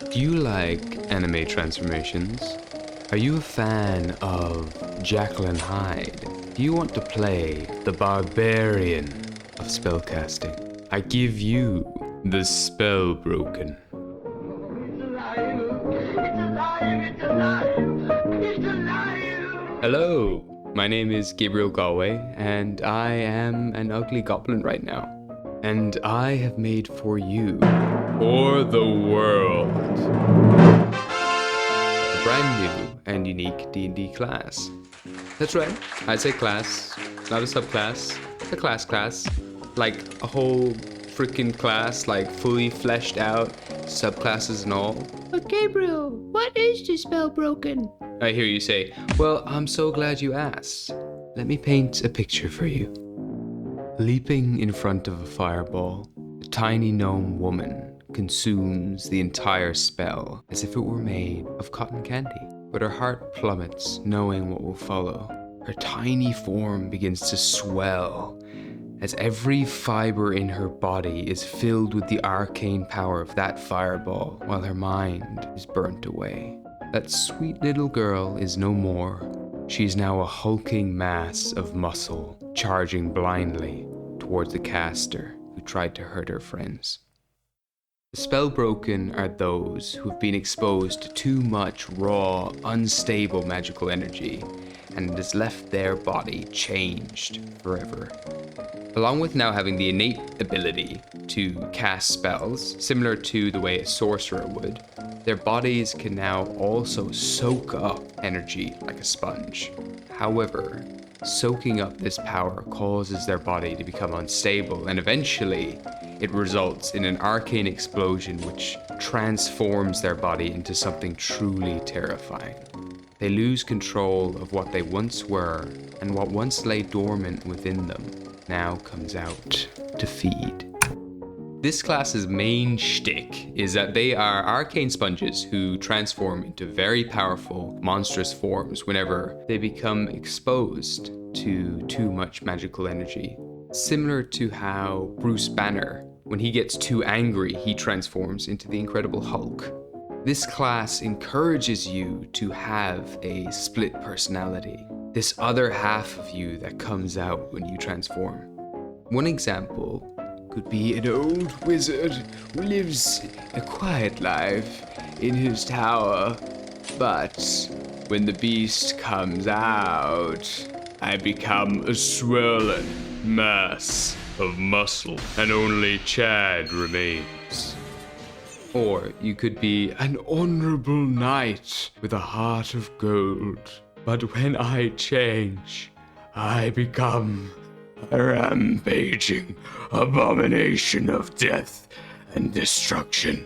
Do you like anime transformations? Are you a fan of Jekyll and Hyde? Do you want to play the barbarian of spellcasting? I give you the Spellbroken. Hello, my name is Gabriel Galway, and I am an ugly goblin right now. And I have made for you, for the world, a brand new and unique D&D class. That's right, I say class, not a subclass, a class, like a whole freaking class, like fully fleshed out, subclasses and all. But Gabriel, what is the Spellbroken? I hear you say, well, I'm so glad you asked. Let me paint a picture for you. Leaping in front of a fireball, a tiny gnome woman consumes the entire spell as if it were made of cotton candy. But her heart plummets, knowing what will follow. Her tiny form begins to swell as every fiber in her body is filled with the arcane power of that fireball, while her mind is burnt away. That sweet little girl is no more. She is now a hulking mass of muscle, charging blindly towards the caster who tried to hurt her friends. The Spellbroken are those who have been exposed to too much raw, unstable magical energy, and it has left their body changed forever. Along with now having the innate ability to cast spells, similar to the way a sorcerer would, their bodies can now also soak up energy like a sponge. However, soaking up this power causes their body to become unstable, and eventually it results in an arcane explosion which transforms their body into something truly terrifying. They lose control of what they once were, and what once lay dormant within them now comes out to feed. This class's main shtick is that they are arcane sponges who transform into very powerful, monstrous forms whenever they become exposed to too much magical energy. Similar to how Bruce Banner, when he gets too angry, he transforms into the Incredible Hulk. This class encourages you to have a split personality, this other half of you that comes out when you transform. One example could be an old wizard who lives a quiet life in his tower, but when the beast comes out, I become a swollen mass of muscle, and only Chad remains. Or you could be an honorable knight with a heart of gold, but when I change, I become a rampaging abomination of death and destruction.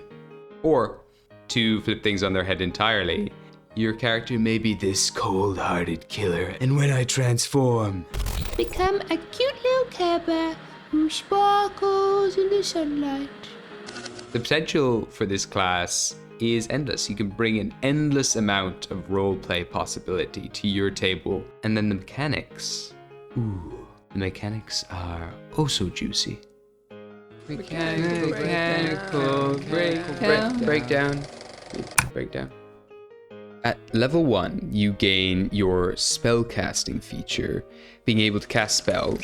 Or, to flip things on their head entirely, your character may be this cold-hearted killer, and when I transform, Become a cute little Care Bear who sparkles in the sunlight. the potential for this class is endless. You can bring an endless amount of roleplay possibility to your table, and then the mechanics. The mechanics are oh so juicy. Mechanical breakdown. At level 1, you gain your spellcasting feature, being able to cast spells.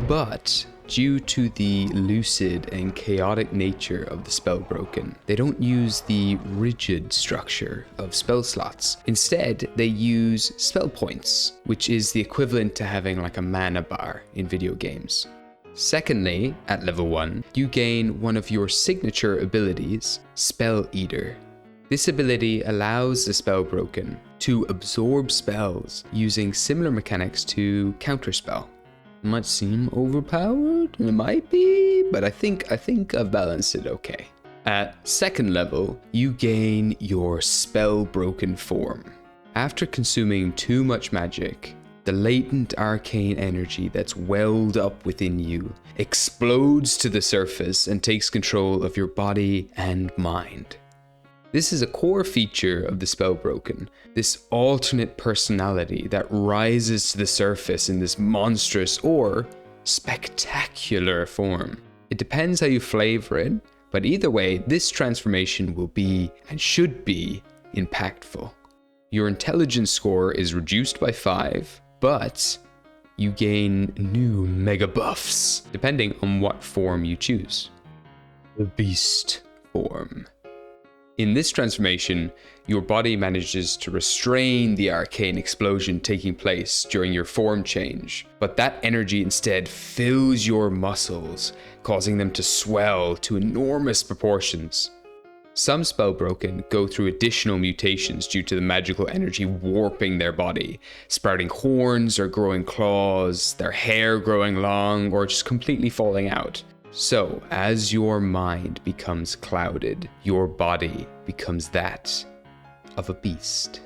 But due to the lucid and chaotic nature of the Spellbroken, they don't use the rigid structure of spell slots. Instead, they use spell points, which is the equivalent to having like a mana bar in video games. Secondly, at level 1, you gain one of your signature abilities, Spell Eater. This ability allows the Spellbroken to absorb spells using similar mechanics to Counterspell. It might seem overpowered, it might be, but I think I've balanced it okay. At second level, you gain your Spellbroken form. After consuming too much magic, the latent arcane energy that's welled up within you explodes to the surface and takes control of your body and mind. This is a core feature of the Spellbroken, this alternate personality that rises to the surface in this monstrous or spectacular form. It depends how you flavor it, but either way, this transformation will be, and should be, impactful. Your intelligence score is reduced by 5, but you gain new mega buffs, depending on what form you choose. The Beast form. In this transformation, your body manages to restrain the arcane explosion taking place during your form change, but that energy instead fills your muscles, causing them to swell to enormous proportions. Some Spellbroken go through additional mutations due to the magical energy warping their body, sprouting horns or growing claws, their hair growing long, or just completely falling out. So, as your mind becomes clouded, your body becomes that of a beast.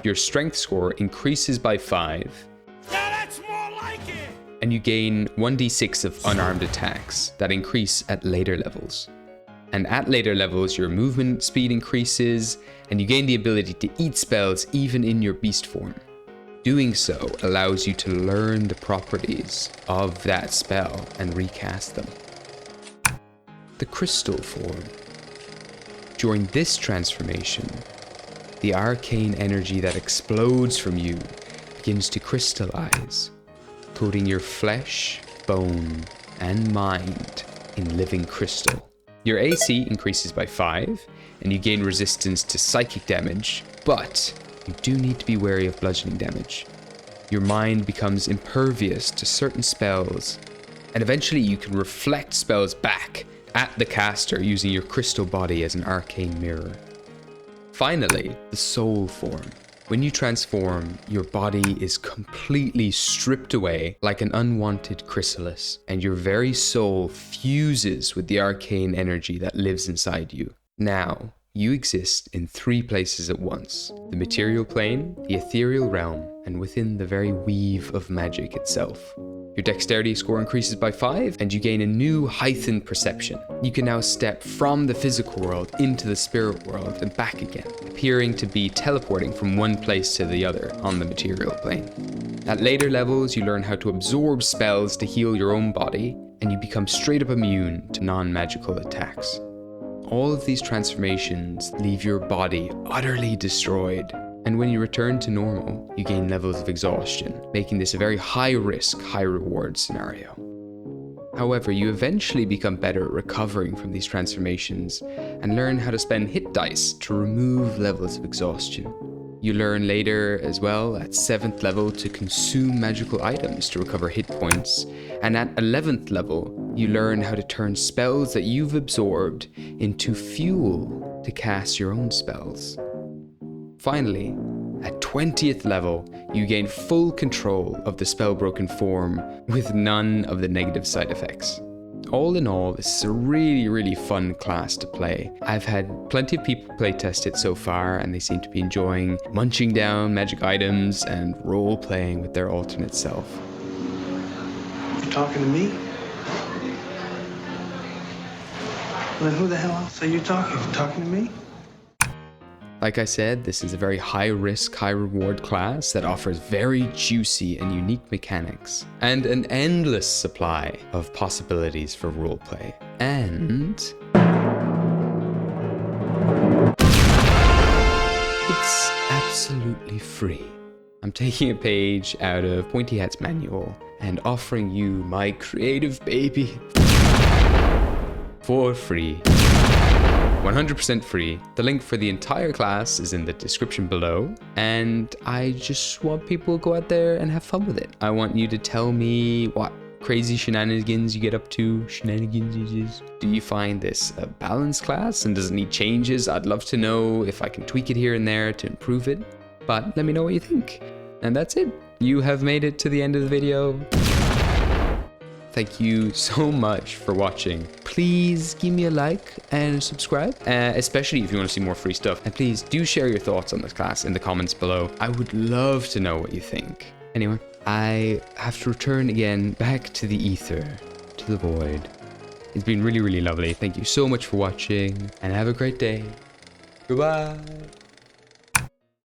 Your strength score increases by 5, and you gain 1d6 of unarmed attacks that increase at later levels. And at later levels, your movement speed increases, and you gain the ability to eat spells even in your beast form. Doing so allows you to learn the properties of that spell and recast them. The crystal form. During this transformation, the arcane energy that explodes from you begins to crystallize, coating your flesh, bone, and mind in living crystal. Your AC increases by 5, and you gain resistance to psychic damage, but you do need to be wary of bludgeoning damage. Your mind becomes impervious to certain spells, and eventually you can reflect spells back at the caster using your crystal body as an arcane mirror. Finally, the soul form. When you transform, your body is completely stripped away like an unwanted chrysalis, and your very soul fuses with the arcane energy that lives inside you. Now, you exist in 3 places at once: the material plane, the ethereal realm, and within the very weave of magic itself. Your dexterity score increases by 5, and you gain a new heightened perception. You can now step from the physical world into the spirit world and back again, appearing to be teleporting from one place to the other on the material plane. At later levels, you learn how to absorb spells to heal your own body, and you become straight up immune to non-magical attacks. All of these transformations leave your body utterly destroyed, and when you return to normal, you gain levels of exhaustion, making this a very high-risk, high-reward scenario. However, you eventually become better at recovering from these transformations and learn how to spend hit dice to remove levels of exhaustion. You learn later as well at 7th level to consume magical items to recover hit points, and at 11th level, you learn how to turn spells that you've absorbed into fuel to cast your own spells. Finally, at 20th level, you gain full control of the Spellbroken form with none of the negative side effects. All in all, this is a really fun class to play. I've had plenty of people playtest it so far, and they seem to be enjoying munching down magic items and role-playing with their alternate self. You talking to me? Well, then who the hell else are you talking to? Talking to me? Like I said, this is a very high-risk, high-reward class that offers very juicy and unique mechanics, and an endless supply of possibilities for roleplay. And it's absolutely free. I'm taking a page out of Pointy Hat's manual and offering you my creative baby for free. 100% free. The link for the entire class is in the description below, and I just want people to go out there and have fun with it. I want you to tell me what crazy shenanigans you get up to. Do you find this a balanced class, and does it need changes? I'd love to know if I can tweak it here and there to improve it, but let me know what you think. And that's it. You have made it to the end of the video. Thank you so much for watching. Please give me a like and subscribe, especially if you want to see more free stuff. And please do share your thoughts on this class in the comments below. I would love to know what you think. Anyway, I have to return again back to the ether, to the void. It's been really, really lovely. Thank you so much for watching and have a great day. Goodbye.